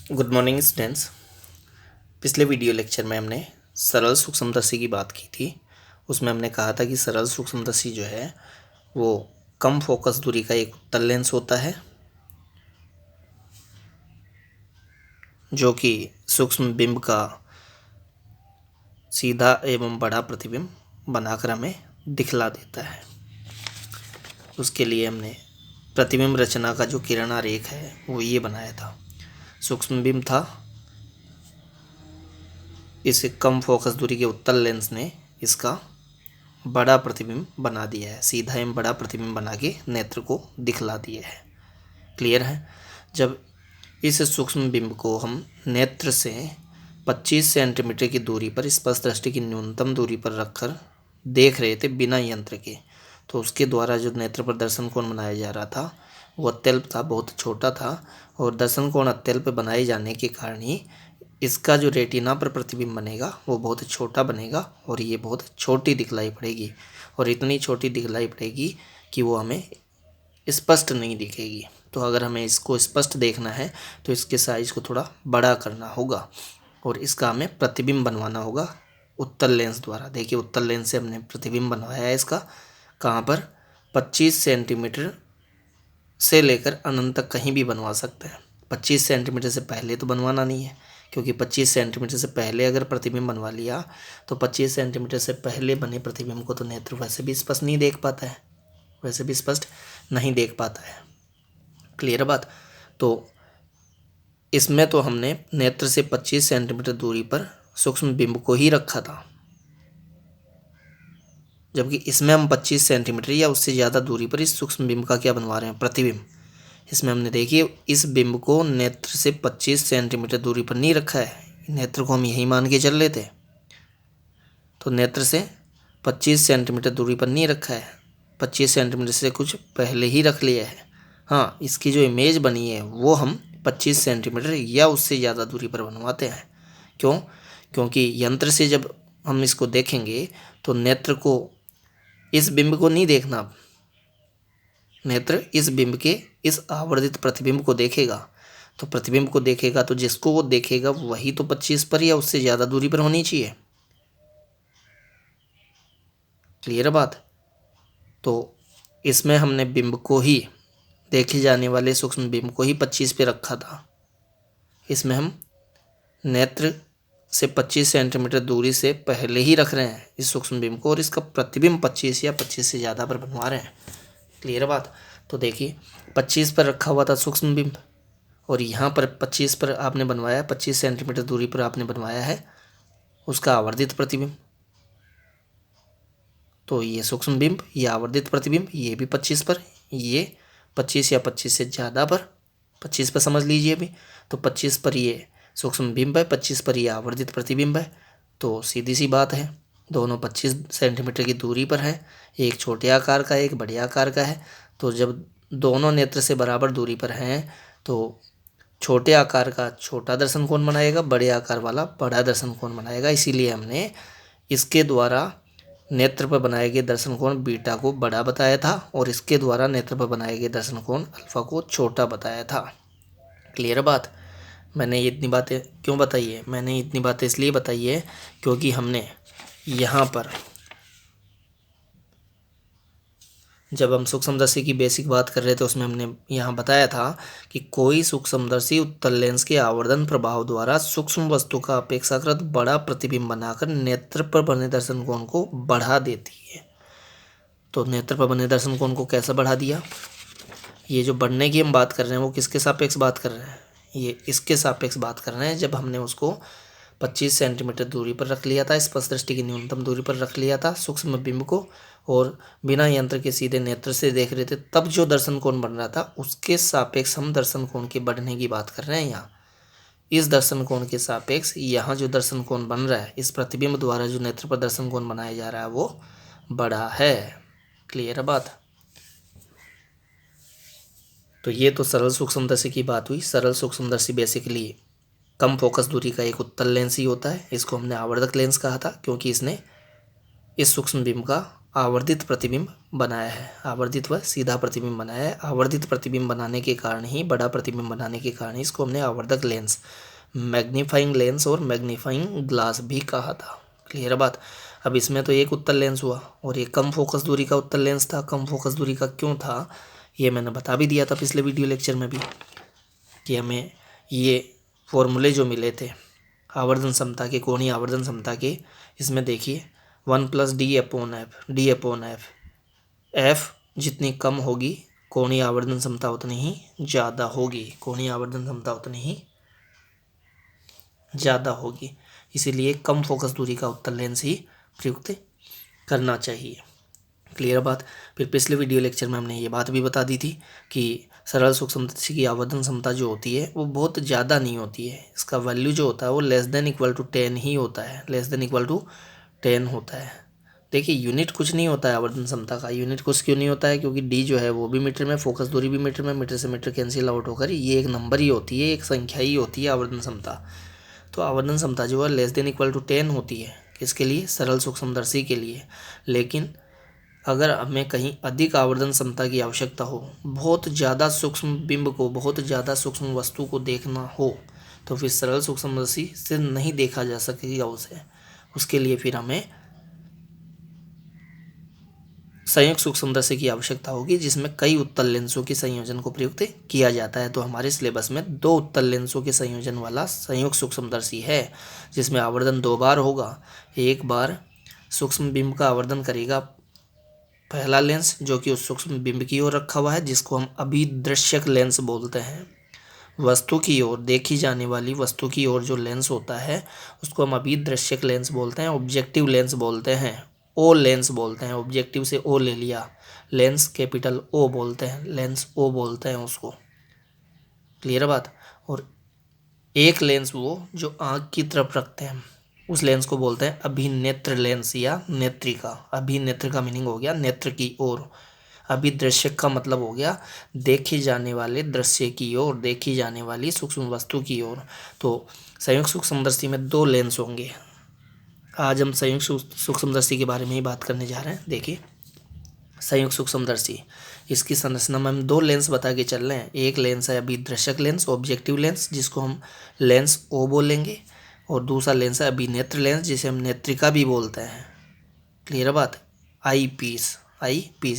Good morning students. पिछले video lecture में हमने सरल सूक्ष्मदर्शी की बात की थी। उसमें हमने कहा था कि सरल सूक्ष्मदर्शी जो है वो कम फोकस दूरी का एक उत्तल लेंस होता है जो कि सूक्ष्म बिंब का सीधा एवं बड़ा प्रतिबिंब बनाकर हमें दिखला देता है। उसके लिए हमने प्रतिबिंब रचना का जो किरण आरेख है वो ये बनाया था। सूक्ष्म बिंब था, इस कम फोकस दूरी के उत्तल लेंस ने इसका बड़ा प्रतिबिंब बना दिया है, सीधा एवं बड़ा प्रतिबिंब बना के नेत्र को दिखला दिया है। क्लियर है। जब इस सूक्ष्म बिंब को हम नेत्र से 25 सेंटीमीटर की दूरी पर स्पष्ट दृष्टि की न्यूनतम दूरी पर रखकर देख रहे थे बिना यंत्र के, तो उसके द्वारा जो नेत्र पर दर्शन कोण बनाया जा रहा था वो अत्यल्प था, बहुत छोटा था। और दर्शन कोण अत्यल्प बनाए जाने के कारण ही इसका जो रेटिना पर प्रतिबिंब बनेगा वो बहुत छोटा बनेगा और ये बहुत छोटी दिखलाई पड़ेगी, और इतनी छोटी दिखलाई पड़ेगी कि वो हमें स्पष्ट नहीं दिखेगी। तो अगर हमें इसको स्पष्ट देखना है तो इसके साइज को थोड़ा बड़ा करना होगा और इसका हमें प्रतिबिंब बनवाना होगा उत्तल लेंस द्वारा। देखिए, उत्तल लेंस से हमने प्रतिबिंब बनवाया है इसका। कहाँ पर? 25 सेंटीमीटर से लेकर अनंत तक कहीं भी बनवा सकते हैं। 25 सेंटीमीटर से पहले तो बनवाना नहीं है, क्योंकि 25 सेंटीमीटर से पहले अगर प्रतिबिंब बनवा लिया तो 25 सेंटीमीटर से पहले बने प्रतिबिंब को तो नेत्र वैसे भी स्पष्ट नहीं देख पाता है, वैसे भी स्पष्ट नहीं देख पाता है। क्लियर बात। तो इसमें तो हमने नेत्र से 25 सेंटीमीटर दूरी पर सूक्ष्म बिंब को ही रखा था, जबकि इसमें हम 25 सेंटीमीटर या उससे ज़्यादा दूरी पर इस सूक्ष्म बिंब का क्या बनवा रहे हैं? प्रतिबिंब। इसमें हमने देखिए इस बिंब को नेत्र से 25 सेंटीमीटर दूरी पर नहीं रखा है, नेत्र को हम यही मान के चल लेते। तो नेत्र से 25 सेंटीमीटर दूरी पर नहीं रखा है, 25 सेंटीमीटर से कुछ पहले ही रख लिया है। हाँ, इसकी जो इमेज बनी है वो हम 25 सेंटीमीटर या उससे ज़्यादा दूरी पर बनवाते हैं। क्यों? क्योंकि यंत्र से जब हम इसको देखेंगे तो नेत्र को इस बिंब को नहीं देखना, अब नेत्र इस बिंब के इस आवर्धित प्रतिबिंब को देखेगा। तो प्रतिबिंब को देखेगा तो जिसको वो देखेगा वही तो 25 पर या उससे ज़्यादा दूरी पर होनी चाहिए। क्लियर बात। तो इसमें हमने बिंब को ही, देखे जाने वाले सूक्ष्म बिंब को ही 25 पे रखा था। इसमें हम नेत्र से 25 सेंटीमीटर दूरी से पहले ही रख रहे हैं इस सूक्ष्म बिंब को, और इसका प्रतिबिंब 25 या 25 से ज़्यादा पर बनवा रहे हैं। क्लियर बात। तो देखिए 25 पर रखा हुआ था सूक्ष्म बिंब और यहाँ पर 25 पर आपने बनवाया, 25 सेंटीमीटर दूरी पर आपने बनवाया है उसका आवर्धित प्रतिबिंब। तो ये सूक्ष्म बिंब, ये आवर्धित प्रतिबिंब, ये भी 25 पर, ये 25 या 25 से ज़्यादा पर, 25 पर समझ लीजिए अभी। तो 25 पर ये सूक्ष्म बिंब है, 25 पर ये आवर्धित प्रतिबिंब है। तो सीधी सी बात है, दोनों 25 सेंटीमीटर की दूरी पर है, एक छोटे आकार का एक बड़े आकार का है। तो जब दोनों नेत्र से बराबर दूरी पर हैं तो छोटे आकार का छोटा दर्शन कोण बनाएगा, बड़े आकार वाला बड़ा दर्शन कोण बनाएगा। इसीलिए हमने इसके द्वारा नेत्र पर बनाए गए दर्शन कोण बीटा को बड़ा बताया था और इसके द्वारा नेत्र पर बनाए गए दर्शन कोण अल्फा को छोटा बताया था। क्लियर बात। मैंने इतनी बातें क्यों बताई है? मैंने इतनी बातें इसलिए बताई है क्योंकि हमने यहाँ पर जब हम सूक्ष्मदर्शी की बेसिक बात कर रहे थे उसमें हमने यहाँ बताया था कि कोई सूक्ष्मदर्शी उत्तल लेंस के आवर्धन प्रभाव द्वारा सूक्ष्म वस्तु का अपेक्षाकृत बड़ा प्रतिबिंब बनाकर नेत्र पर बने दर्शन कोण को बढ़ा देती है। तो नेत्र पर बने दर्शन कोण को कैसा बढ़ा दिया? ये जो बढ़ने की हम बात कर रहे हैं वो किसके सापेक्ष बात कर रहे हैं? ये इसके सापेक्ष बात कर रहे हैं जब हमने उसको 25 सेंटीमीटर दूरी पर रख लिया था, स्पष्ट दृष्टि की न्यूनतम दूरी पर रख लिया था सूक्ष्म बिंब को, और बिना यंत्र के सीधे नेत्र से देख रहे थे, तब जो दर्शन कोण बन रहा था उसके सापेक्ष हम दर्शन कोण के बढ़ने की बात कर रहे हैं। यहाँ इस दर्शन कोण के सापेक्ष यहाँ जो दर्शन कोण बन रहा है, इस प्रतिबिंब द्वारा जो नेत्र पर दर्शन कोण बनाया जा रहा है वो बड़ा है। क्लियर है बात। तो ये तो सरल सूक्ष्मदर्शी की बात हुई। सरल सूक्ष्मदर्शी बेसिकली कम फोकस दूरी का एक उत्तल लेंस ही होता है। इसको हमने आवर्धक लेंस कहा था क्योंकि इसने इस सूक्ष्म बिंब का आवर्धित प्रतिबिंब बनाया है, आवर्धित व सीधा प्रतिबिंब बनाया है। आवर्धित प्रतिबिंब बनाने के कारण ही, बड़ा प्रतिबिंब बनाने के कारण इसको हमने आवर्धक लेंस, मैग्नीफाइंग लेंस और मैग्नीफाइंग ग्लास भी कहा था। क्लियर बात। अब इसमें तो एक उत्तल लेंस हुआ और एक कम फोकस दूरी का उत्तल लेंस था। कम फोकस दूरी का क्यों था ये मैंने बता भी दिया था पिछले वीडियो लेक्चर में भी, कि हमें ये फॉर्मूले जो मिले थे आवर्धन क्षमता के, कोणीय आवर्धन क्षमता के, इसमें देखिए 1 + d/f, f जितनी कम होगी कोणीय आवर्धन क्षमता उतनी ही ज़्यादा होगी, कोणीय आवर्धन क्षमता उतनी ही ज़्यादा होगी। इसीलिए कम फोकस दूरी का उत्तल लेंस ही प्रयुक्त करना चाहिए। क्लियर बात। फिर पिछले वीडियो लेक्चर में हमने ये बात भी बता दी थी कि सरल सूक्ष्मदर्शी की आवर्धन क्षमता जो होती है वो बहुत ज़्यादा नहीं होती है, इसका वैल्यू जो होता है वो <<10 ही होता है, <10 होता है। देखिए यूनिट कुछ नहीं होता है आवर्धन क्षमता का। यूनिट कुछ क्यों नहीं होता है, क्योंकि डी जो है वो भी मीटर में, फोकस दूरी भी मीटर में, मीटर से मीटर कैंसिल आउट होकर ये एक नंबर ही होती है, एक संख्या ही होती है आवर्धन क्षमता। तो आवर्धन क्षमता जो है <10 होती है, किसके लिए, सरल सूक्ष्मदर्शी के लिए। लेकिन अगर हमें कहीं अधिक आवर्धन क्षमता की आवश्यकता हो, बहुत ज़्यादा सूक्ष्म बिंब को, बहुत ज़्यादा सूक्ष्म वस्तु को देखना हो, तो फिर सरल सूक्ष्मदर्शी से नहीं देखा जा सकेगा उसे। उसके लिए फिर हमें संयुक्त सूक्ष्मदर्शी की आवश्यकता होगी, जिसमें कई उत्तल लेंसों के संयोजन को प्रयुक्त किया जाता है। तो हमारे सिलेबस में 2 उत्तल लेंसों के संयोजन वाला संयुक्त सूक्ष्मदर्शी है, जिसमें आवर्धन 2 बार होगा। एक बार सूक्ष्म बिंब का आवर्धन करेगा पहला लेंस, जो कि उस सूक्ष्म बिंब की ओर रखा हुआ है, जिसको हम अभिदृश्यक लेंस बोलते हैं। वस्तु की ओर, देखी जाने वाली वस्तु की ओर जो लेंस होता है उसको हम अभिदृश्यक लेंस बोलते हैं, ऑब्जेक्टिव लेंस बोलते हैं, ओ लेंस बोलते हैं। ऑब्जेक्टिव से ओ ले लिया, लेंस कैपिटल ओ बोलते हैं, लेंस ओ बोलते हैं उसको। क्लियर बात। और एक लेंस वो जो आँख की तरफ रखते हैं, उस लेंस को बोलते हैं अभिनेत्र लेंस या नेत्रिका। अभिनेत्र का मीनिंग हो गया नेत्र की ओर, अभिदृश्यक का मतलब हो गया देखे जाने वाले दृश्य की ओर, देखी जाने वाली सूक्ष्म वस्तु की ओर। तो संयुक्त सूक्ष्मदर्शी में 2 लेंस होंगे। आज हम संयुक्त सूक्ष्मदर्शी के बारे में ही बात करने जा रहे हैं। देखिए संयुक्त सूक्ष्मदर्शी, इसकी संरचना में हम 2 लेंस बता के चल रहे हैं। एक लेंस है अभिदृश्यक लेंस, ऑब्जेक्टिव लेंस, जिसको हम लेंस ओ बोलेंगे, और दूसरा लेंस है अभिनेत्र लेंस, जिसे हम नेत्रिका भी बोलते हैं। क्लियर बात। आई पीस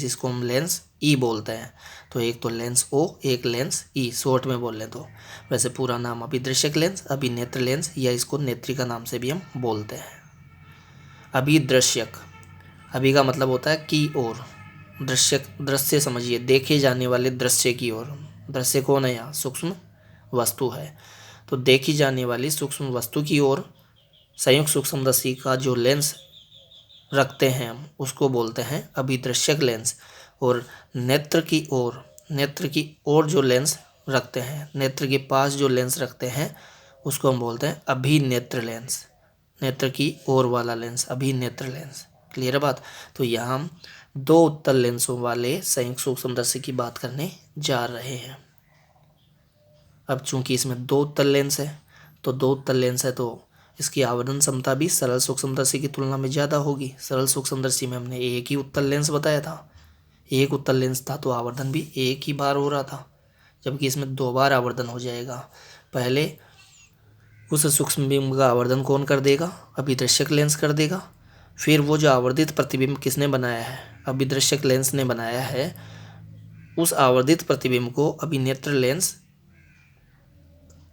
इसको हम लेंस ई बोलते हैं। तो एक तो लेंस ओ, एक लेंस ई, शॉर्ट में बोल लें तो। वैसे पूरा नाम अभिदृश्यक लेंस, अभिनेत्र लेंस, या इसको नेत्रिका नाम से भी हम बोलते हैं। अभिदृश्यक, अभि का मतलब होता है की ओर, दृश्यक दृश्य समझिए, देखे जाने वाले दृश्य की ओर। दृश्य कौन है यहाँ, सूक्ष्म वस्तु है। तो देखी जाने वाली सूक्ष्म वस्तु की ओर संयुक्त सूक्ष्मदर्शी का जो लेंस रखते हैं हम उसको बोलते हैं अभिदृश्यक लेंस। और नेत्र की ओर जो लेंस रखते हैं, नेत्र के पास जो लेंस रखते हैं उसको हम बोलते हैं अभिनेत्र लेंस। नेत्र की ओर वाला लेंस अभिनेत्र लेंस। क्लियर बात। तो यहाँ हम 2 उत्तल लेंसों वाले संयुक्त सूक्ष्मदर्शी की बात करने जा रहे हैं। अब चूंकि इसमें 2 उत्तल लेंस है, तो 2 उत्तल लेंस है तो इसकी आवर्धन क्षमता भी सरल सूक्ष्मदर्शी की तुलना में ज़्यादा होगी। सरल सूक्ष्मदर्शी में हमने एक ही उत्तल लेंस बताया था, एक उत्तल लेंस था तो आवर्धन भी एक ही बार हो रहा था, जबकि इसमें 2 बार आवर्धन हो जाएगा। पहले उस सूक्ष्म बिंब का आवर्धन कौन कर देगा, अभिदृश्यक लेंस कर देगा। फिर वो जो आवर्धित प्रतिबिंब किसने बनाया है, अभिदृश्यक लेंस ने बनाया है, उस आवर्धित प्रतिबिंब को अभिनेत्र लेंस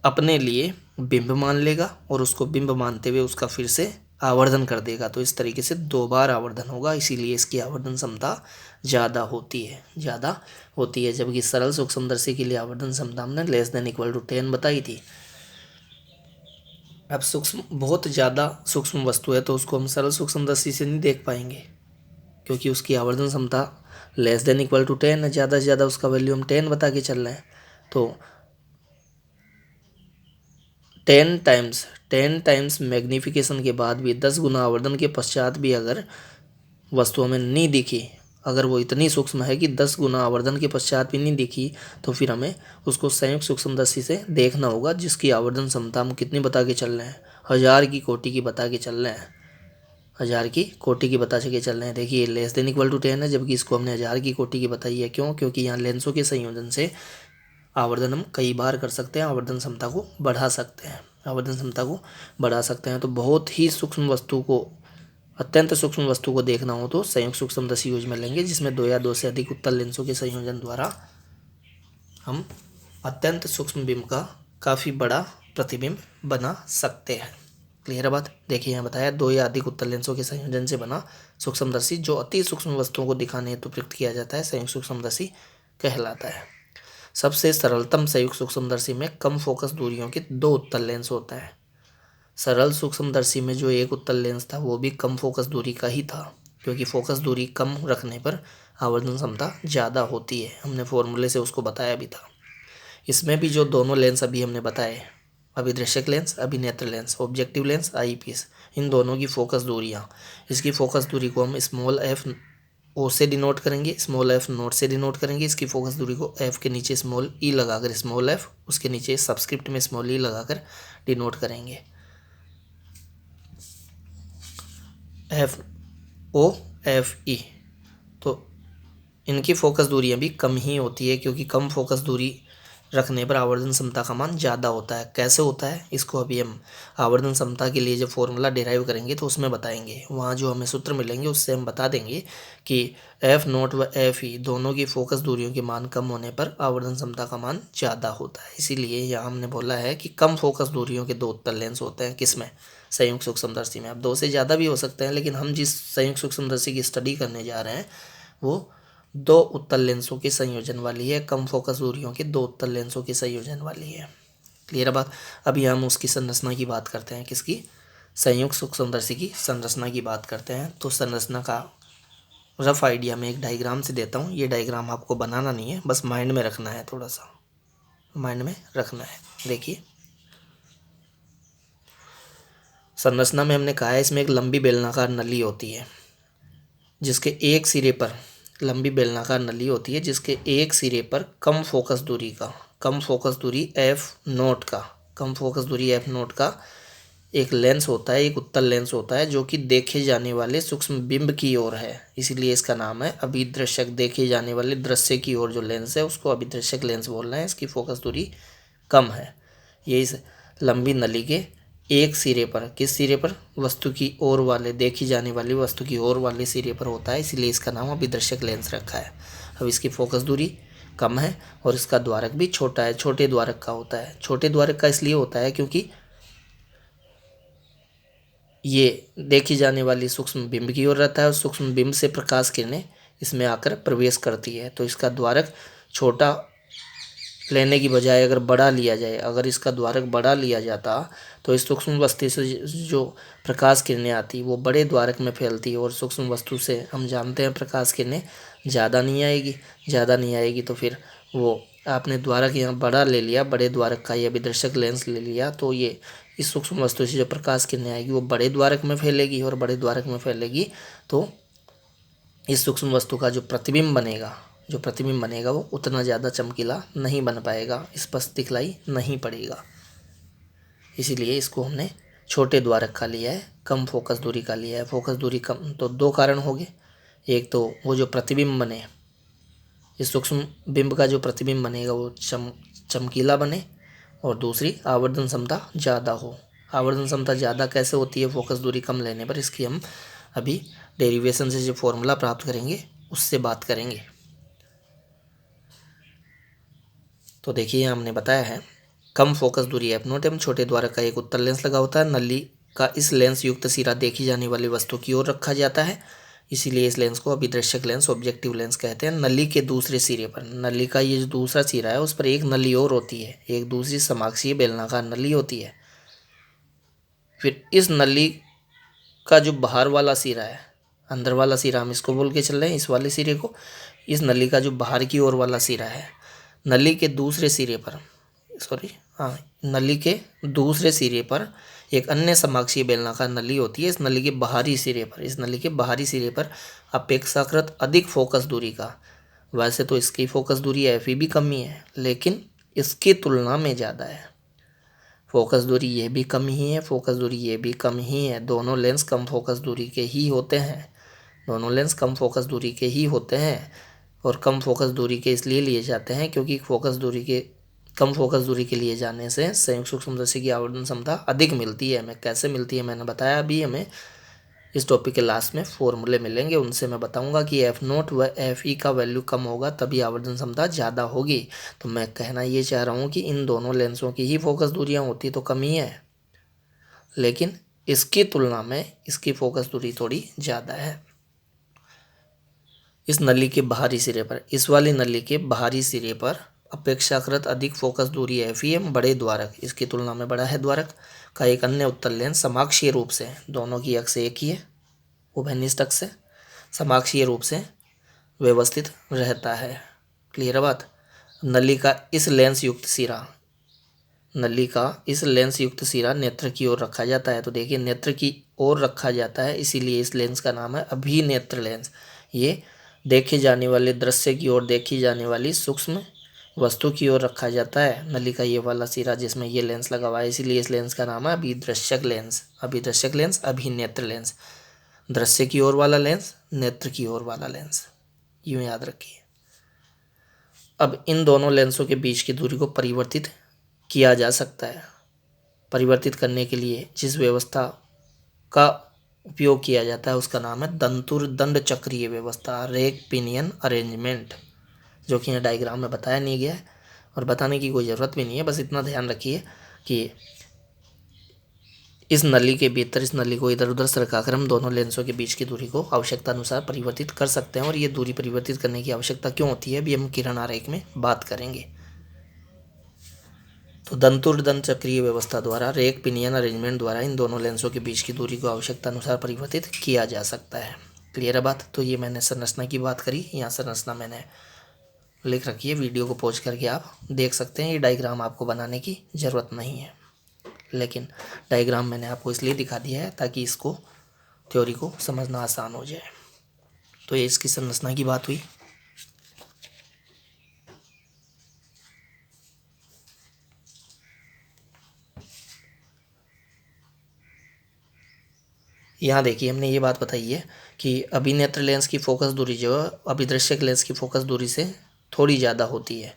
अपने लिए बिंब मान लेगा और उसको बिंब मानते हुए उसका फिर से आवर्धन कर देगा। तो इस तरीके से 2 बार आवर्धन होगा, इसीलिए इसकी आवर्धन क्षमता ज़्यादा होती है, जबकि सरल सूक्ष्मदर्शी के लिए आवर्धन क्षमता हमने <10 बताई थी। अब सूक्ष्म, बहुत ज़्यादा सूक्ष्म वस्तु है तो उसको हम सरल सूक्ष्मदर्शी से नहीं देख पाएंगे, क्योंकि उसकी आवर्धन क्षमता <10 है, ज़्यादा से ज़्यादा उसका वैल्यू हम 10 बता के चल रहे हैं। तो 10 टाइम्स मैग्नीफिकेशन के बाद भी, 10 गुना आवर्धन के पश्चात भी अगर वस्तु हमें नहीं दिखी, अगर वो इतनी सूक्ष्म है कि 10 गुना आवर्धन के पश्चात भी नहीं दिखी, तो फिर हमें उसको संयुक्त सूक्ष्मदर्शी से देखना होगा, जिसकी आवर्धन क्षमता हम कितनी बता के चल रहे हैं, 1000 की कोटि की बता के चल रहे हैं, 1000 की कोटि की बता के चल रहे हैं। देखिए लेस देन इक्वल टू 10 है, जबकि इसको हमने 1000 की कोटि की बताई है। क्यों? क्योंकि यहाँ लेंसों के संयोजन से आवर्धन हम कई बार कर सकते हैं, आवर्धन क्षमता को बढ़ा सकते हैं, आवर्धन क्षमता को बढ़ा सकते हैं। तो बहुत ही सूक्ष्म वस्तु को, अत्यंत सूक्ष्म वस्तु को देखना हो तो संयुक्त सूक्ष्मदर्शी यूज में लेंगे, जिसमें 2 या 2 से अधिक उत्तल लेंसों के संयोजन द्वारा हम अत्यंत सूक्ष्म बिंब का काफ़ी बड़ा प्रतिबिंब बना सकते हैं। क्लियर है बात? देखिए यहाँ बताया 2 या अधिक उत्तल लेंसों के संयोजन से बना सूक्ष्मदर्शी जो अति सूक्ष्म वस्तुओं को दिखाने हेतु प्रयुक्त किया जाता है संयुक्त सूक्ष्मदर्शी कहलाता है। सबसे सरलतम संयुक्त सूक्ष्मदर्शी में कम फोकस दूरियों के 2 उत्तल लेंस होता है। सरल सूक्ष्मदर्शी में जो एक उत्तल लेंस था वो भी कम फोकस दूरी का ही था, क्योंकि फोकस दूरी कम रखने पर आवर्धन क्षमता ज़्यादा होती है। हमने फॉर्मूले से उसको बताया भी था। इसमें भी जो दोनों लेंस अभी हमने बताए, अभिदृश्यक लेंस, अभिनेत्र लेंस, ऑब्जेक्टिव लेंस, आईपीस, इन दोनों की फोकस दूरियाँ, इसकी फोकस दूरी को हम स्मॉल एफ ओ से डिनोट करेंगे, स्मॉल एफ नोट से डिनोट करेंगे। इसकी फोकस दूरी को एफ के नीचे स्मॉल ई लगाकर स्मॉल एफ, उसके नीचे सबस्क्रिप्ट में स्मॉल ई लगाकर डिनोट करेंगे। F O F E. तो इनकी फोकस दूरियाँ भी कम ही होती है, क्योंकि कम फोकस दूरी रखने पर आवर्धन क्षमता का मान ज़्यादा होता है। कैसे होता है इसको अभी हम आवर्धन क्षमता के लिए जब फॉर्मूला डिराइव करेंगे तो उसमें बताएंगे। वहाँ जो हमें सूत्र मिलेंगे उससे हम बता देंगे कि एफ नोट व एफ ई दोनों की फोकस दूरियों के मान कम होने पर आवर्धन क्षमता का मान ज़्यादा होता है। इसीलिए यहाँ हमने बोला है कि कम फोकस दूरियों के 2 उत्तल लेंस होते हैं। किसमें? संयुक्त सूक्ष्मदर्शी में। अब 2 से ज़्यादा भी हो सकते हैं, लेकिन हम जिस संयुक्त सूक्ष्मदर्शी की स्टडी करने जा रहे हैं वो 2 उत्तल लेंसों के संयोजन वाली है, कम फोकस दूरियों के 2 उत्तल लेंसों के संयोजन वाली है। क्लियर है बात? अभी हम उसकी संरचना की बात करते हैं। किसकी? संयुक्त सूक्ष्मदर्शी की संरचना की बात करते हैं। तो संरचना का रफ आइडिया मैं एक डायग्राम से देता हूँ। ये डायग्राम आपको बनाना नहीं है, बस माइंड में रखना है, थोड़ा सा माइंड में रखना है। देखिए संरचना में हमने कहा है इसमें एक लंबी बेलनाकार नली होती है, जिसके एक सिरे पर लंबी बेलनाकार नली होती है, जिसके एक सिरे पर कम फोकस दूरी एफ नोट का एक लेंस होता है, एक उत्तल लेंस होता है, जो कि देखे जाने वाले सूक्ष्म बिंब की ओर है। इसीलिए इसका नाम है अभिदृश्यक। देखे जाने वाले दृश्य की ओर जो लेंस है उसको अभिदृश्यक लेंस बोल रहे हैं। इसकी फोकस दूरी कम है। ये इस लंबी नली के एक सिरे पर, किस सिरे पर? वस्तु की ओर वाले, देखी जाने वाली वस्तु की ओर वाले सिरे पर होता है, इसीलिए इसका नाम अभिदर्शक लेंस रखा है। अब इसकी फोकस दूरी कम है और इसका द्वारक भी छोटा है, छोटे द्वारक का होता है। छोटे द्वारक का इसलिए होता है क्योंकि ये देखी जाने वाली सूक्ष्म बिंब की ओर रहता है और सूक्ष्म बिंब से प्रकाश किरणें इसमें आकर प्रवेश करती है। तो इसका द्वारक छोटा लेने की बजाय अगर बड़ा लिया जाए, अगर इसका द्वारक बड़ा लिया जाता तो इस सूक्ष्म वस्तु से जो प्रकाश किरणें आती वो बड़े द्वारक में फैलती, और सूक्ष्म वस्तु से हम जानते हैं प्रकाश किरणें ज़्यादा नहीं आएगी। तो फिर वो आपने द्वारक यहाँ बड़ा ले लिया, बड़े द्वारक का ये अभिदर्शक लेंस ले लिया, तो ये इस सूक्ष्म वस्तु से जो प्रकाश किरणें आएगी वो बड़े द्वारक में फैलेगी, और बड़े द्वारक में फैलेगी तो इस सूक्ष्म वस्तु का जो प्रतिबिंब बनेगा वो उतना ज़्यादा चमकीला नहीं बन पाएगा, स्पष्ट दिखलाई नहीं पड़ेगा। इसीलिए इसको हमने छोटे द्वारक का लिया है, कम फोकस दूरी का लिया है। फोकस दूरी कम तो 2 कारण हो गए। एक तो वो जो प्रतिबिंब बने, इस सूक्ष्म बिंब का जो प्रतिबिंब बनेगा वो चमकीला बने, और दूसरी आवर्धन क्षमता ज़्यादा हो। आवर्धन क्षमता ज़्यादा कैसे होती है फोकस दूरी कम लेने पर, इसकी हम अभी डेरिवेशन से जो फॉर्मूला प्राप्त करेंगे उससे बात करेंगे। तो देखिए हमने बताया है कम फोकस दूरी एफ नोट एवं छोटे द्वारक का एक उत्तल लेंस लगा होता है। नली का इस लेंस युक्त सिरा देखी जाने वाली वस्तु की ओर रखा जाता है, इसीलिए इस लेंस को अभिदर्शक लेंस, ऑब्जेक्टिव लेंस कहते हैं। नली के दूसरे सिरे पर, नली का ये जो दूसरा सिरा है उस पर एक नली और होती है, एक दूसरी समाक्षीय बेलनाकार नली होती है। फिर इस नली का जो बाहर वाला सिरा है, अंदर वाला सिरा हम इसको बोल के चल रहे हैं, इस वाले सिरे को, इस नली का जो बाहर की ओर वाला सिरा है, नली के दूसरे सिरे पर नली के दूसरे सिरे पर एक अन्य समाक्षीय बेलनाकार नली होती है। इस नली के बाहरी सिरे पर अपेक्षाकृत अधिक फोकस दूरी का, वैसे तो इसकी फोकस दूरी एफ भी कम ही है, लेकिन इसकी तुलना में ज़्यादा है। फोकस दूरी ये भी कम ही है, फोकस दूरी ये भी कम ही है। दोनों लेंस कम फोकस दूरी के ही होते हैं, दोनों लेंस कम फोकस दूरी के ही होते हैं। और कम फोकस दूरी के इसलिए लिए जाते हैं क्योंकि कम फोकस दूरी के लिए जाने से संयुक्त सूक्ष्मदर्शी की आवर्धन क्षमता अधिक मिलती है। हमें कैसे मिलती है मैंने बताया अभी। हमें इस टॉपिक के लास्ट में फॉर्मूले मिलेंगे, उनसे मैं बताऊंगा कि F0 व Fe का वैल्यू कम होगा तभी आवर्धन क्षमता ज़्यादा होगी। तो मैं कहना ये चाह रहा हूँ कि इन दोनों लेंसों की ही फोकस दूरियाँ होती तो कम ही है, लेकिन इसकी तुलना में इसकी फोकस दूरी थोड़ी ज़्यादा है। इस नली के बाहरी सिरे पर, इस वाली नली के बाहरी सिरे पर अपेक्षाकृत अधिक फोकस दूरी FEM बड़े द्वारक, इसकी तुलना में बड़ा है द्वारक का एक अन्य उत्तल लेंस समाक्षीय रूप से, दोनों की अक्ष एक ही है, उभयनिष्ठ अक्ष से समाक्षीय रूप से व्यवस्थित रहता है। क्लियर है बात। नली का इस लेंस युक्त सिरा नेत्र की ओर रखा जाता है। तो देखिए नेत्र की ओर रखा जाता है, इसीलिए इस लेंस का नाम है अभिनेत्र लेंस। ये देखे जाने वाले दृश्य की ओर, देखी जाने वाली सूक्ष्म वस्तु की ओर रखा जाता है नली का ये वाला सिरा जिसमें ये लेंस लगा हुआ है, इसीलिए इस लेंस का नाम है अभिदृश्यक लेंस। अभिदृश्यक लेंस, अभिनेत्र लेंस, दृश्य की ओर वाला लेंस, नेत्र की ओर वाला लेंस, यूं याद रखिए। अब इन दोनों लेंसों के बीच की दूरी को परिवर्तित किया जा सकता है। परिवर्तित करने के लिए जिस व्यवस्था का उपयोग किया जाता है उसका नाम है दंड चक्रीय व्यवस्था, रेक पिनियन अरेंजमेंट, जो कि यहाँ डायग्राम में बताया नहीं गया है और बताने की कोई ज़रूरत भी नहीं है। बस इतना ध्यान रखिए कि इस नली के भीतर, इस नली को इधर उधर सरकाकर हम दोनों लेंसों के बीच की दूरी को आवश्यकता अनुसार परिवर्तित कर सकते हैं। और ये दूरी परिवर्तित करने की आवश्यकता क्यों होती है अभी हम किरण आरेख में बात करेंगे। तो दंड चक्रीय व्यवस्था द्वारा, रेक पिनियन अरेंजमेंट द्वारा इन दोनों लेंसों के बीच की दूरी को आवश्यकता अनुसार परिवर्तित किया जा सकता है। क्लियर है बात। तो ये मैंने संरचना की बात करी, यहाँ संरचना मैंने लिख रखी है, वीडियो को पॉज करके आप देख सकते हैं। ये डायग्राम आपको बनाने की ज़रूरत नहीं है, लेकिन डायग्राम मैंने आपको इसलिए दिखा दिया है ताकि इसको थ्योरी को समझना आसान हो जाए। तो ये इसकी संरचना की बात हुई। यहाँ देखिए हमने ये बात बताई है कि अभिनेत्र लेंस की फोकस दूरी जो है अभिदृश्यक लेंस की फोकस दूरी से थोड़ी ज़्यादा होती है।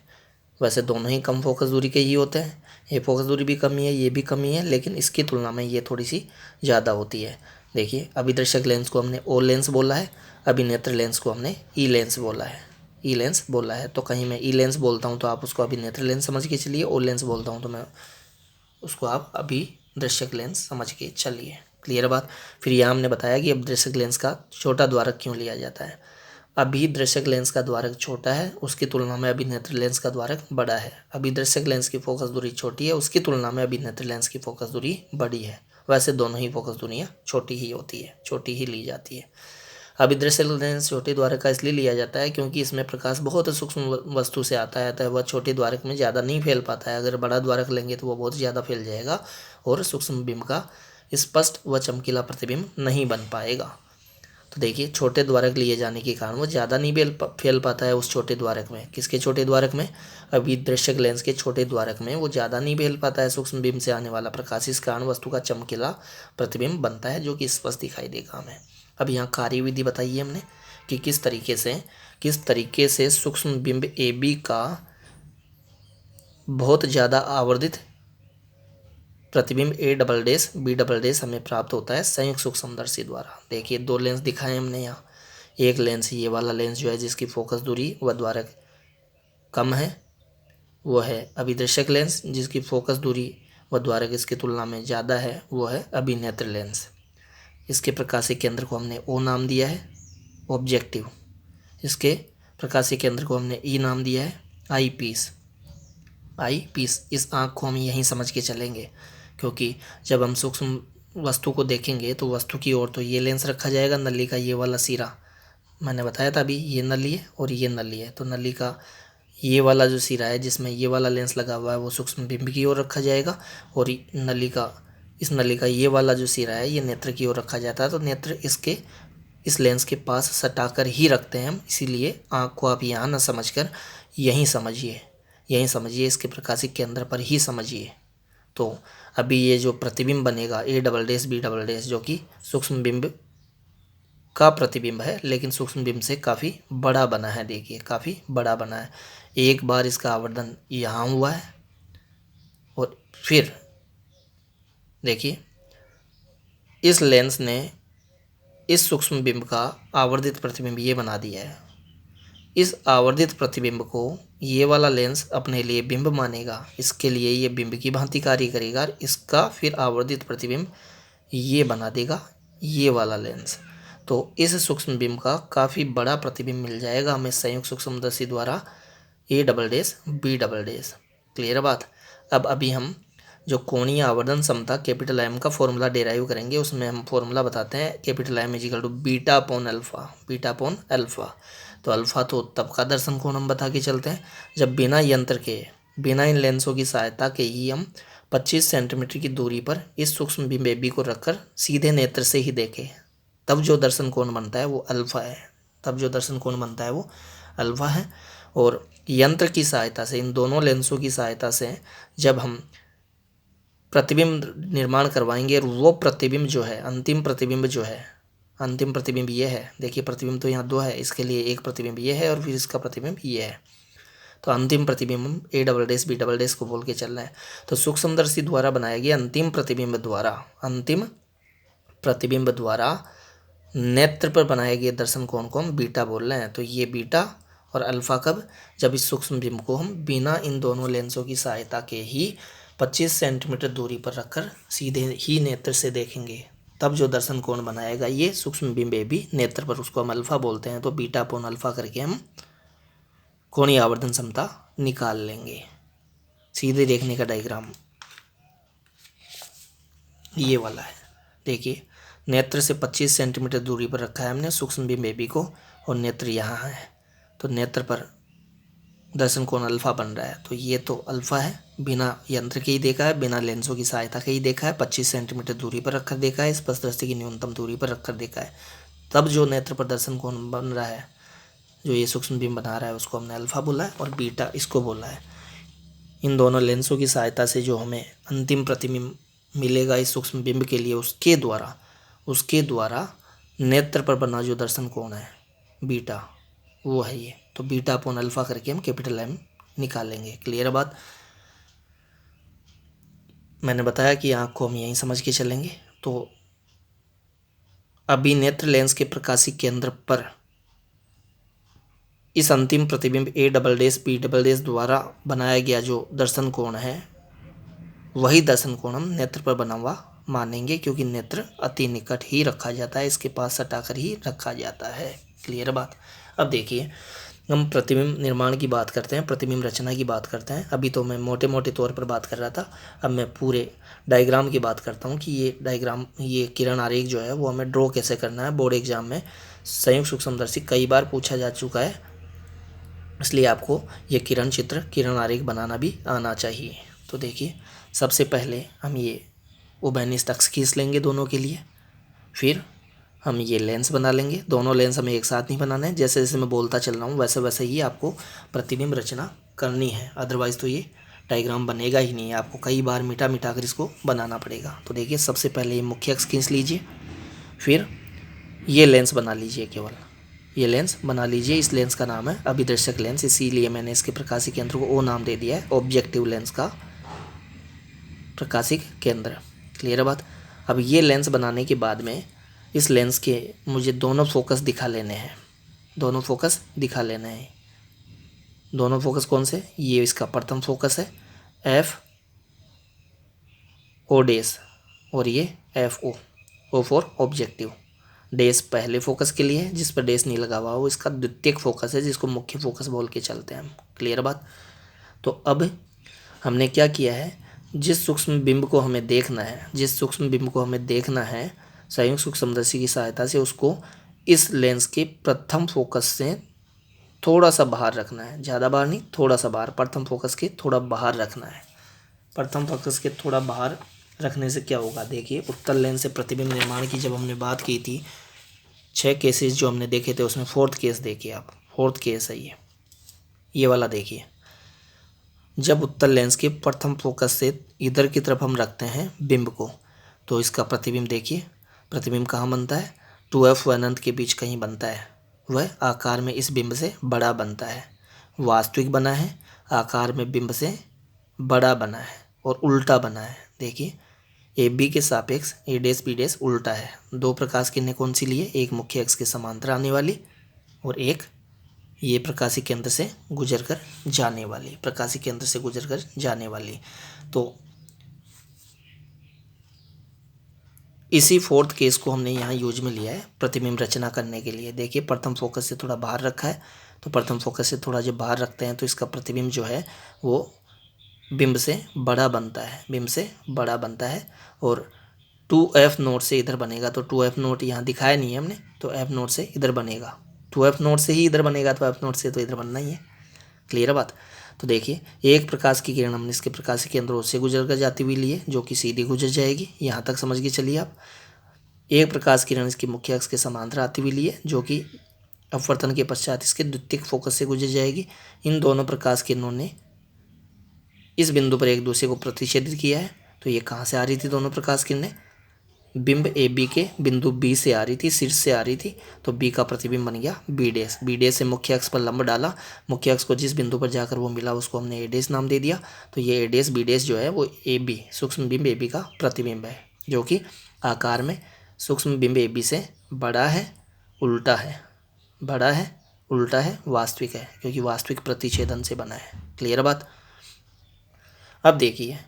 वैसे दोनों ही कम फोकस दूरी के ही होते हैं, ये फोकस दूरी भी कम ही है, ये भी कम ही है, लेकिन इसकी तुलना में ये थोड़ी सी ज़्यादा होती है। देखिए अभिदर्शक लेंस को हमने ओ लेंस बोला है, अभिनेत्र लेंस को हमने ई लेंस बोला है, ई लेंस बोला है। तो कहीं मैं ई लेंस बोलता हूँ तो आप उसको अभिनेत्र लेंस समझ के चलिए, ओ लेंस बोलता हूँ तो मैं उसको आप अभिदर्शक लेंस समझ के चलिए। क्लियर बात। फिर यहाँ हमने बताया कि अभिदर्शक लेंस का छोटा द्वारक क्यों लिया जाता है। अभिदर्शक लेंस का द्वारक छोटा है, उसकी तुलना में अभिनेत्र लेंस का द्वारक बड़ा है। अभिदर्शक लेंस की फोकस दूरी छोटी है, उसकी तुलना में अभिनेत्र लेंस की फोकस दूरी बड़ी है। वैसे दोनों ही फोकस दूरियाँ छोटी ही होती है, छोटी ही ली जाती है। अभिदर्शक लेंस छोटे द्वारक का इसलिए लिया जाता है क्योंकि इसमें प्रकाश बहुत सूक्ष्म वस्तु से आता है, तो वह छोटे द्वारक में ज़्यादा नहीं फैल पाता है। अगर बड़ा द्वारक लेंगे तो वह बहुत ज़्यादा फैल जाएगा और सूक्ष्म बिंब का स्पष्ट व चमकीला प्रतिबिंब नहीं बन पाएगा। तो देखिए छोटे द्वारक लिए जाने के कारण वो ज़्यादा नहीं फैल पाता है उस छोटे द्वारक में। किसके छोटे द्वारक में? अभिदर्शक लेंस के छोटे द्वारक में वो ज़्यादा नहीं फैल पाता है सूक्ष्म बिंब से आने वाला प्रकाश, इस कारण वस्तु का चमकीला प्रतिबिंब बनता है जो कि स्पष्ट दिखाई देगा हमें। अब यहाँ कार्यविधि बताइए हमने कि किस तरीके से सूक्ष्म बिंब AB का बहुत ज़्यादा आवर्धित प्रतिबिंब A double dash B double dash हमें प्राप्त होता है संयुक्त सूक्ष्मदर्शी द्वारा। देखिए दो लेंस दिखाए हमने यहाँ, एक लेंस ये वाला लेंस जो है जिसकी फोकस दूरी व द्वारक कम है, वो है अभिदर्शक लेंस। जिसकी फोकस दूरी व द्वारक इसकी तुलना में ज़्यादा है, वो है अभिनेत्र लेंस। इसके प्रकाशिक केंद्र को हमने O नाम दिया है, ऑब्जेक्टिव। इसके प्रकाशिक केंद्र को हमने E नाम दिया है, आई पीस। इस आँख को हम यहीं समझ के चलेंगे, क्योंकि जब हम सूक्ष्म वस्तु को देखेंगे तो वस्तु की ओर तो ये लेंस रखा जाएगा, नली का ये वाला सिरा मैंने बताया था अभी, ये नली है और ये नली है। तो नली का ये वाला जो सिरा है जिसमें ये वाला लेंस लगा हुआ है वो सूक्ष्म बिंब की ओर रखा जाएगा, और इस नली का ये वाला जो सिरा है ये नेत्र की ओर रखा जाता है। तो नेत्र इस लेंस के पास सटाकर ही रखते हैं हम, इसीलिए आँख को आप यहाँ न समझकर यहीं समझिए, इसके प्रकाशिक केंद्र पर ही समझिए। तो अभी ये जो प्रतिबिंब बनेगा A double dash B double dash, जो कि सूक्ष्म बिंब का प्रतिबिंब है लेकिन सूक्ष्म बिंब से काफ़ी बड़ा बना है। देखिए काफ़ी बड़ा बना है। एक बार इसका आवर्धन यहाँ हुआ है और फिर देखिए इस लेंस ने इस सूक्ष्म बिंब का आवर्धित प्रतिबिंब ये बना दिया है। इस आवर्धित प्रतिबिंब को ये वाला लेंस अपने लिए बिंब मानेगा, इसके लिए ये बिंब की भांति कार्य करेगा और इसका फिर आवर्धित प्रतिबिंब ये बना देगा ये वाला लेंस। तो इस सूक्ष्म बिंब का काफ़ी बड़ा प्रतिबिंब मिल जाएगा हमें संयुक्त सूक्ष्मदर्शी द्वारा A double dash B double dash. Clear बात। अब अभी हम जो कोणीय आवर्धन क्षमता कैपिटल M का फॉर्मूला डेराइव करेंगे, उसमें हम फॉर्मूला बताते हैं capital M is equal to beta upon alpha, beta upon alpha. तो अल्फा तो तब का दर्शन कोण हम बता के चलते हैं जब बिना यंत्र के, बिना इन लेंसों की सहायता के ही हम 25 सेंटीमीटर की दूरी पर इस सूक्ष्म बिंब AB को रखकर सीधे नेत्र से ही देखें, तब जो दर्शन कोण बनता है वो अल्फा है, तब जो दर्शन कोण बनता है वो अल्फा है। और यंत्र की सहायता से, इन दोनों लेंसों की सहायता से जब हम प्रतिबिंब निर्माण करवाएंगे और वो प्रतिबिंब जो है, अंतिम प्रतिबिंब जो है, अंतिम प्रतिबिंब ये है। देखिए प्रतिबिंब तो यहाँ दो है, इसके लिए एक प्रतिबिंब ये है और फिर इसका प्रतिबिंब ये है। तो अंतिम प्रतिबिंब हम A double dash B double dash को बोल के चल रहे हैं। तो सूक्ष्मदर्शी द्वारा बनाया गया अंतिम प्रतिबिंब द्वारा, अंतिम प्रतिबिंब द्वारा नेत्र पर बनाए गए दर्शन कोण को हम बीटा बोल रहे हैं। तो ये बीटा और अल्फा कब, जब इस सूक्ष्म बिंब को हम बिना इन दोनों लेंसों की सहायता के ही 25 सेंटीमीटर दूरी पर रखकर सीधे ही नेत्र से देखेंगे, तब जो दर्शन कोण बनाएगा ये सूक्ष्म बिंब AB नेत्र पर, उसको हम अल्फा बोलते हैं। तो बीटा अपॉन अल्फा करके हम कोणीय आवर्धन क्षमता निकाल लेंगे। सीधे देखने का डायग्राम ये वाला है। देखिए नेत्र से 25 सेंटीमीटर दूरी पर रखा है हमने सूक्ष्म बिंब AB को और नेत्र यहाँ है, तो नेत्र पर दर्शन कोण अल्फा बन रहा है। तो ये तो अल्फा है, बिना यंत्र के ही देखा है, बिना लेंसों की सहायता के ही देखा है, 25 सेंटीमीटर दूरी पर रखकर देखा है, स्पष्ट दृष्टि की न्यूनतम दूरी पर रखकर देखा है। तब जो नेत्र पर दर्शन कोण बन रहा है, जो ये सूक्ष्म बिंब बना रहा है, उसको हमने अल्फा बोला है और बीटा इसको बोला है। इन दोनों लेंसों की सहायता से जो हमें अंतिम प्रतिबिंब मिलेगा इस सूक्ष्म बिंब के लिए, उसके द्वारा नेत्र पर बना जो दर्शन कोण है बीटा, वो है ये। तो बीटा अपॉन अल्फा करके हम कैपिटल M निकालेंगे। क्लियर बात। मैंने बताया कि आँख को हम यहीं समझ के चलेंगे। तो अभी नेत्र लेंस के प्रकाशी केंद्र पर इस अंतिम प्रतिबिंब A double dash B double dash द्वारा बनाया गया जो दर्शन कोण है, वही दर्शन कोण हम नेत्र पर बना हुआ मानेंगे, क्योंकि नेत्र अति निकट ही रखा जाता है, इसके पास सटाकर ही रखा जाता है। क्लियर बात। अब देखिए हम प्रतिबिंब निर्माण की बात करते हैं, प्रतिबिंब रचना की बात करते हैं। अभी तो मैं मोटे मोटे तौर पर बात कर रहा था, अब मैं पूरे डायग्राम की बात करता हूँ कि ये डायग्राम, ये किरण आरेख जो है वो हमें ड्रॉ कैसे करना है। बोर्ड एग्जाम में संयुक्त सूक्ष्मदर्शी कई बार पूछा जा चुका है, इसलिए आपको ये किरण चित्र, किरण आरेख बनाना भी आना चाहिए। तो देखिए सबसे पहले हम ये उभयनिष्ठ अक्ष खींच लेंगे दोनों के लिए, फिर हम ये लेंस बना लेंगे। दोनों लेंस हमें एक साथ नहीं बनाना है, जैसे जैसे मैं बोलता चल रहा हूँ वैसे वैसे ही आपको प्रतिबिंब रचना करनी है, अदरवाइज़ तो ये डायग्राम बनेगा ही नहीं है, आपको कई बार मिटा मिटा कर इसको बनाना पड़ेगा। तो देखिए सबसे पहले ये मुख्य अक्ष खींच लीजिए, फिर ये लेंस बना लीजिए, केवल ये लेंस बना लीजिए। इस लेंस का नाम है अभिदर्शक लेंस, इसीलिए मैंने इसके प्रकाशिक केंद्र को O नाम दे दिया है, ऑब्जेक्टिव लेंस का प्रकाशिक केंद्र। क्लियर बात। अब ये लेंस बनाने के बाद में इस लेंस के मुझे दोनों फोकस दिखा लेने हैं, दोनों फोकस दिखा लेने हैं। दोनों फोकस कौन से, ये इसका प्रथम फोकस है FO डैश और ये FO, O for objective. Dash पहले फोकस के लिए है, जिस पर डैश नहीं लगा हुआ वो इसका द्वितीयक फोकस है, जिसको मुख्य फोकस बोल के चलते हैं हम। क्लियर बात। तो अब हमने क्या किया है, जिस सूक्ष्म बिंब को हमें देखना है, जिस सूक्ष्म बिंब को हमें देखना है संयुक्त सूक्ष्मदर्शी की सहायता से, उसको इस लेंस के प्रथम फोकस से थोड़ा सा बाहर रखना है, ज़्यादा बाहर नहीं, थोड़ा सा बाहर, प्रथम फोकस के थोड़ा बाहर रखना है। प्रथम फोकस के थोड़ा बाहर रखने से क्या होगा, देखिए उत्तल लेंस से प्रतिबिंब निर्माण की जब हमने बात की थी, 6 केसेस जो हमने देखे थे उसमें 4th केस देखिए आप, 4th केस है ये वाला देखिए। जब उत्तल लेंस के प्रथम फोकस से इधर की तरफ हम रखते हैं बिंब को, तो इसका प्रतिबिंब देखिए, प्रतिबिंब कहाँ बनता है, 2f व अनंत के बीच कहीं बनता है। वह आकार में इस बिंब से बड़ा बनता है। वास्तविक बना है, आकार में बिंब से बड़ा बना है और उल्टा बना है। देखिए ए बी के सापेक्ष ए डैश बी डैश उल्टा है। दो प्रकाश किरणें कौन सी लिए, एक मुख्य अक्ष के समांतर आने वाली और एक ये प्रकाशी केंद्र से गुजर कर जाने वाली, प्रकाशी केंद्र से गुजर कर जाने वाली। तो इसी फोर्थ केस को हमने यहाँ यूज में लिया है प्रतिबिंब रचना करने के लिए। देखिए प्रथम फोकस से थोड़ा बाहर रखा है, तो प्रथम फोकस से थोड़ा जब बाहर रखते हैं तो इसका प्रतिबिंब जो है वो बिंब से बड़ा बनता है, बिंब से बड़ा बनता है। और 2f नोट से इधर बनेगा, तो 2f नोट यहाँ दिखाया नहीं है हमने, तो f नोट से इधर बनेगा, 2f नोट से ही इधर बनेगा, तो f नोट से तो इधर बनना ही है। क्लियर है बात। तो देखिए एक प्रकाश की किरण हमने इसके प्रकाशी केंद्रों से गुजर कर जाती हुई लिए, जो कि सीधी गुजर जाएगी, यहाँ तक समझ के चलिए आप। एक प्रकाश किरण इसके मुख्य अक्ष के समांतर आती हुई लिए, जो कि अपवर्तन के पश्चात इसके द्वितीयक फोकस से गुजर जाएगी। इन दोनों प्रकाश किरणों ने इस बिंदु पर एक दूसरे को प्रतिच्छेदित किया है। तो ये कहाँ से आ रही थी दोनों प्रकाश किरणें, बिंब ए बी के बिंदु बी से आ रही थी, शीर्ष से आ रही थी। तो बी का प्रतिबिंब बन गया बी डैश, बी डैश से मुख्य अक्ष पर लंब डाला, मुख्य अक्ष को जिस बिंदु पर जाकर वो मिला उसको हमने ए डैश नाम दे दिया। तो ये ए डैश बी डैश जो है वो ए बी सूक्ष्म बिंब ए बी का प्रतिबिंब है, जो कि आकार में सूक्ष्म बिंब ए बी से बड़ा है, उल्टा है, बड़ा है, उल्टा है, वास्तविक है, क्योंकि वास्तविक प्रतिच्छेदन से बना है। क्लियर बात। अब देखिए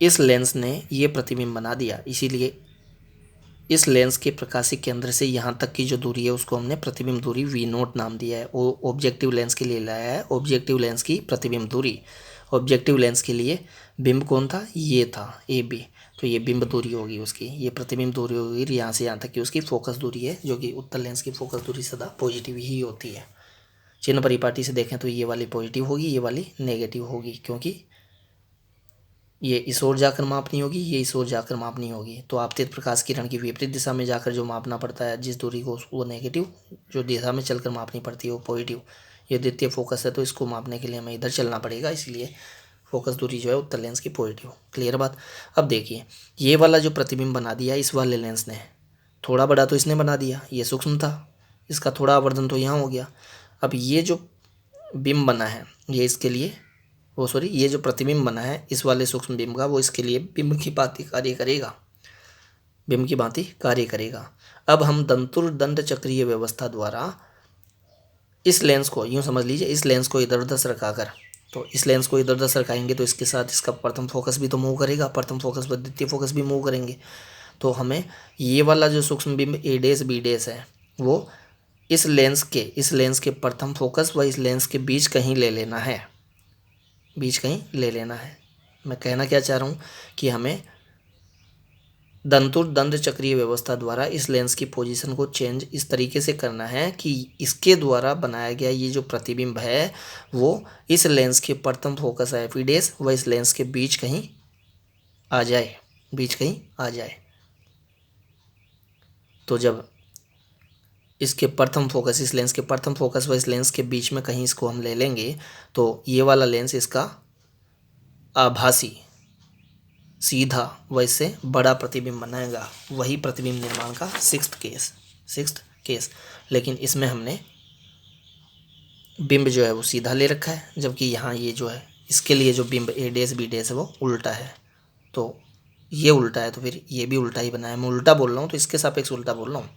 इस लेंस ने ये प्रतिबिंब बना दिया, इसीलिए इस लेंस के प्रकाशी केंद्र से यहाँ तक की जो दूरी है उसको हमने प्रतिबिंब दूरी वी नोट नाम दिया है। वो ऑब्जेक्टिव लेंस के लिए लाया है, ऑब्जेक्टिव लेंस की प्रतिबिंब दूरी। ऑब्जेक्टिव लेंस के लिए बिंब कौन था, ये था ए बी, तो ये बिंब दूरी होगी उसकी, ये प्रतिबिंब दूरी होगी यहाँ से यहाँ तक की उसकी फोकस दूरी है, जो कि उत्तल लेंस की फोकस दूरी सदा पॉजिटिव ही होती है। चिन्ह परिपाटी से देखें तो ये वाली पॉजिटिव होगी, ये वाली नेगेटिव होगी, क्योंकि ये इस ओर जाकर मापनी होगी, ये इस ओर जाकर मापनी होगी। तो आपतित प्रकाश किरण की विपरीत दिशा में जाकर जो मापना पड़ता है जिस दूरी को, वो नेगेटिव, जो दिशा में चलकर मापनी पड़ती है वो पॉजिटिव। ये द्वितीय फोकस है, तो इसको मापने के लिए हमें इधर चलना पड़ेगा, इसलिए फोकस दूरी जो है उत्तल लेंस की पॉजिटिव। क्लियर बात। अब देखिए ये वाला जो प्रतिबिंब बना दिया इस वाले लेंस ने, थोड़ा बड़ा तो इसने बना दिया, ये सूक्ष्म था, इसका थोड़ा आवर्धन तो यहाँ हो गया। अब ये जो बिंब बना है ये इसके लिए ये जो प्रतिबिंब बना है इस वाले सूक्ष्म बिंब का, वो इसके लिए बिंब की भांति कार्य करेगा, बिंब की भांति कार्य करेगा। अब हम दंतुर चक्रीय व्यवस्था द्वारा इस लेंस को, यूँ समझ लीजिए, इस लेंस को इधर उधर सरकाकर, तो इस लेंस को इधर उधर सरकाएंगे तो इसके साथ इसका प्रथम फोकस भी तो मूव करेगा, प्रथम फोकस पर द्वितीय फोकस भी मूव करेंगे। तो हमें ये वाला जो सूक्ष्म बिंब ए डैश बी डैश है वो इस लेंस के प्रथम फोकस व इस लेंस के बीच कहीं ले लेना है, बीच कहीं ले लेना है। मैं कहना क्या चाह रहा हूँ कि हमें दंड चक्रीय व्यवस्था द्वारा इस लेंस की पोजीशन को चेंज इस तरीके से करना है कि इसके द्वारा बनाया गया ये जो प्रतिबिंब है वो इस लेंस के प्रथम फोकस है एफ डैश व इस लेंस के बीच कहीं आ जाए, बीच कहीं आ जाए। तो जब इसके प्रथम फोकस, इस लेंस के प्रथम फोकस व इस लेंस के बीच में कहीं इसको हम ले लेंगे तो ये वाला लेंस इसका आभासी सीधा व इससे बड़ा प्रतिबिंब बनाएगा। वही प्रतिबिंब निर्माण का सिक्स्थ केस। लेकिन इसमें हमने बिंब जो है वो सीधा ले रखा है, जबकि यहाँ ये जो है इसके लिए जो बिंब ए डैश बी डैश है वो उल्टा है। तो ये उल्टा है तो फिर ये भी उल्टा ही बना है। मैं उल्टा बोल रहा हूँ तो इसके सापेक्ष उल्टा बोल रहा हूँ,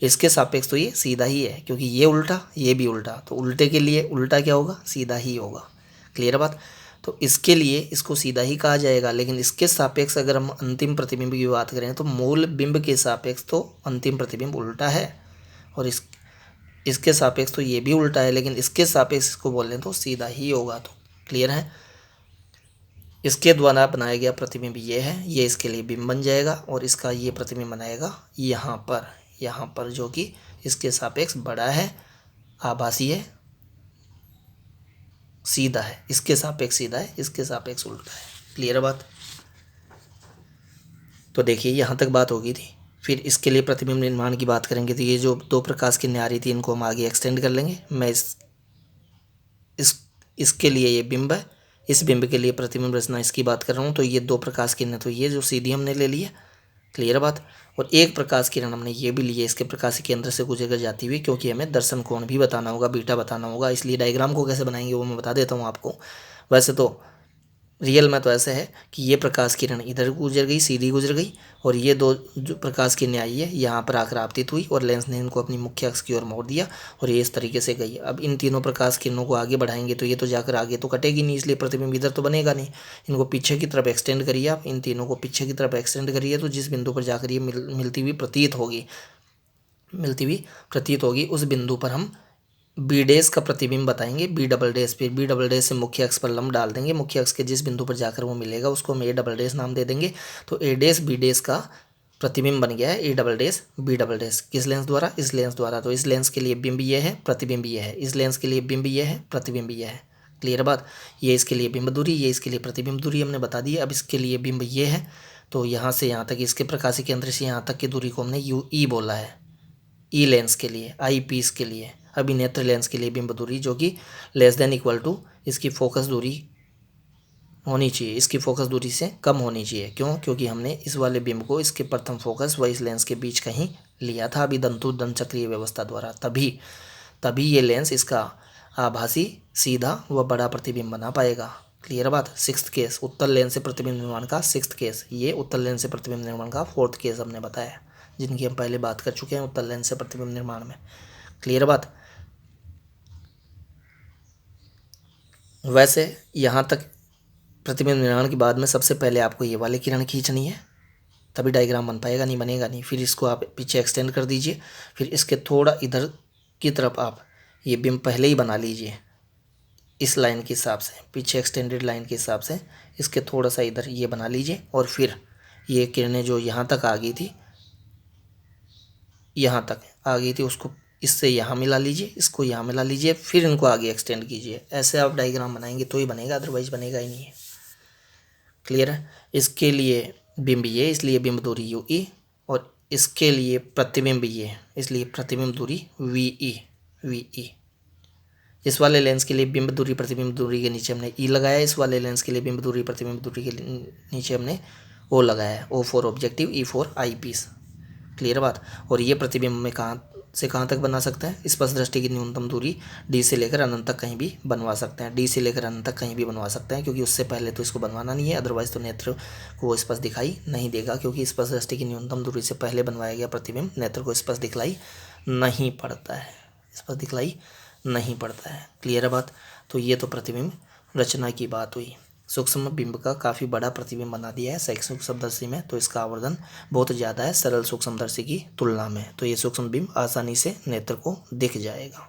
इसके सापेक्ष तो ये सीधा ही है, क्योंकि ये उल्टा ये भी उल्टा, तो उल्टे के लिए उल्टा क्या होगा, सीधा ही होगा। क्लियर बात। तो इसके लिए इसको सीधा ही कहा जाएगा, लेकिन इसके सापेक्ष अगर हम अंतिम प्रतिबिंब की बात करें तो मूल बिंब के सापेक्ष तो अंतिम प्रतिबिंब उल्टा है, और इसके सापेक्ष तो ये भी उल्टा है, लेकिन इसके सापेक्ष इसको बोल लें तो सीधा ही होगा। तो क्लियर है। इसके द्वारा बनाया गया प्रतिबिंब ये है, ये इसके लिए बिंब बन जाएगा, और इसका ये प्रतिबिंब बनाएगा यहाँ पर जो कि इसके सापेक्ष बड़ा है, आभासी है, सीधा है, इसके सापेक्ष सीधा है, इसके सापेक्ष उल्टा है। क्लियर बात। तो देखिए यहाँ तक बात होगी थी। फिर इसके लिए प्रतिबिंब निर्माण की बात करेंगे तो ये जो दो प्रकाश की न्यारी थी इनको हम आगे एक्सटेंड कर लेंगे। मैं इसके लिए ये बिंब है, इस बिंब के लिए प्रतिबिंब रचना इसकी बात कर रहा हूँ, तो ये 2 प्रकाश किरण, तो ये जो सीधी हमने ले ली है, क्लियर बात। और एक प्रकाश किरण हमने ये भी ली है, इसके प्रकाश केंद्र से गुजरकर जाती हुई, क्योंकि हमें दर्शन कोण भी बताना होगा, बीटा बताना होगा, इसलिए डायग्राम को कैसे बनाएंगे वो मैं बता देता हूँ आपको। वैसे तो रियल में तो ऐसे है कि ये प्रकाश किरण इधर गुजर गई, सीधी गुजर गई, और ये 2 जो प्रकाश किरणें आई है यहाँ पर आकर आपतित हुई, और लेंस ने इनको अपनी मुख्य अक्ष की ओर मोड़ दिया, और ये इस तरीके से गई। अब इन तीनों प्रकाश किरणों को आगे बढ़ाएंगे तो ये तो जाकर आगे तो कटेगी नहीं, इसलिए प्रतिबिंब इधर तो बनेगा नहीं। इनको पीछे की तरफ एक्सटेंड करिए आप, इन तीनों को पीछे की तरफ एक्सटेंड करिए, तो जिस बिंदु पर जाकर ये मिलती हुई प्रतीत होगी उस बिंदु पर हम बी डैश का प्रतिबिंब बताएंगे, बी डबल डैश। फिर बी डबल डैश से मुख्य अक्ष पर लंब डाल देंगे, मुख्य अक्ष के जिस बिंदु पर जाकर वो मिलेगा उसको हम ए डबल डैश नाम दे देंगे। तो ए डैश बी डैश का प्रतिबिंब बन गया है A double dash B double dash. किस लेंस द्वारा? इस लेंस द्वारा। तो इस लेंस के लिए बिंब ये है, प्रतिबिंब ये है, इस लेंस के लिए बिंब ये है, प्रतिबिंब ये है। क्लियर बात। ये इसके लिए बिंब दूरी, ये इसके लिए प्रतिबिंब दूरी हमने बता दी है। अब इसके लिए बिंब ये है, तो यहाँ से यहाँ तक इसके प्रकाशी केंद्र से यहाँ तक की दूरी को हमने यू ई बोला है, ई लेंस के लिए, आई पीस के लिए। अभी नेत्र लेंस के लिए बिंब दूरी जो कि लेस देन इक्वल टू इसकी फोकस दूरी होनी चाहिए, इसकी फोकस दूरी से कम होनी चाहिए। क्यों? क्योंकि हमने इस वाले बिंब को इसके प्रथम फोकस व इस लेंस के बीच कहीं लिया था अभी दंतु दंत चक्रीय व्यवस्था द्वारा, तभी ये लेंस इसका आभासी, सीधा व बड़ा प्रतिबिंब बना पाएगा। क्लियर बात। 6th केस उत्तल लेंस से प्रतिबिंब निर्माण का 6th केस, ये उत्तल लेंस से प्रतिबिंब निर्माण का 4th केस हमने बताया, जिनकी हम पहले बात कर चुके हैं उत्तल लेंस से प्रतिबिंब निर्माण में। क्लियर बात। वैसे यहाँ तक प्रतिबिंब निर्माण के बाद में सबसे पहले आपको ये वाली किरण खींचनी है, तभी डायग्राम बन पाएगा, नहीं बनेगा नहीं। फिर इसको आप पीछे एक्सटेंड कर दीजिए, फिर इसके थोड़ा इधर की तरफ आप ये बिंब पहले ही बना लीजिए, इस लाइन के हिसाब से, पीछे एक्सटेंडेड लाइन के हिसाब से इसके थोड़ा सा इधर ये बना लीजिए। और फिर ये किरणें जो यहाँ तक आ गई थी, यहाँ तक आ गई थी, उसको इससे यहाँ मिला लीजिए, इसको यहाँ मिला लीजिए, फिर इनको आगे एक्सटेंड कीजिए। ऐसे आप डायग्राम बनाएंगे तो ही बनेगा, अदरवाइज बनेगा ही नहीं है। क्लियर है। इसके लिए बिंब ये, इसलिए बिंब दूरी यू ई, और इसके लिए प्रतिबिंब ये, इसलिए प्रतिबिंब दूरी वी ई। इस वाले लेंस के लिए बिंब दूरी प्रतिबिंब दूरी के नीचे हमने ई लगाया, इस वाले लेंस के लिए बिंब दूरी प्रतिबिंब दूरी के नीचे हमने ओ लगाया, O for objective, E for eyepiece. Clear बात। और ये प्रतिबिंब में कहाँ से कहाँ तक बना सकते हैं? स्पष्ट दृष्टि की न्यूनतम दूरी डी से लेकर अनंत तक कहीं भी बनवा सकते हैं, डी से लेकर अनंत तक कहीं भी बनवा सकते हैं, क्योंकि उससे पहले तो इसको बनवाना नहीं है, अदरवाइज तो नेत्र को स्पष्ट दिखाई नहीं देगा, क्योंकि स्पष्ट दृष्टि की न्यूनतम दूरी से पहले बनवाया गया प्रतिबिंब नेत्र को स्पष्ट दिखलाई नहीं पड़ता है, स्पष्ट दिखलाई नहीं पड़ता है। क्लियर है बात। तो ये तो प्रतिबिंब रचना की बात हुई। सूक्ष्म बिंब का काफ़ी बड़ा प्रतिबिंब बना दिया है सूक्ष्मदर्शी में, तो इसका आवर्धन बहुत ज़्यादा है सरल सूक्ष्मदर्शी की तुलना में, तो ये सूक्ष्म बिंब आसानी से नेत्र को दिख जाएगा।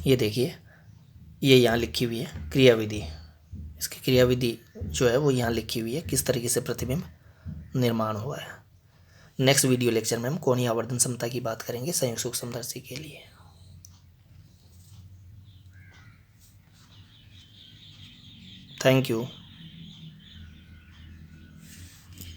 ये देखिए, ये यहाँ लिखी हुई है क्रियाविधि, इसकी क्रियाविधि जो है वो यहाँ लिखी हुई है, किस तरीके से प्रतिबिंब निर्माण हुआ है। नेक्स्ट वीडियो लेक्चर में हम कोणीय आवर्धन क्षमता की बात करेंगे संयुक्त सूक्ष्मदर्शी के लिए। Thank you.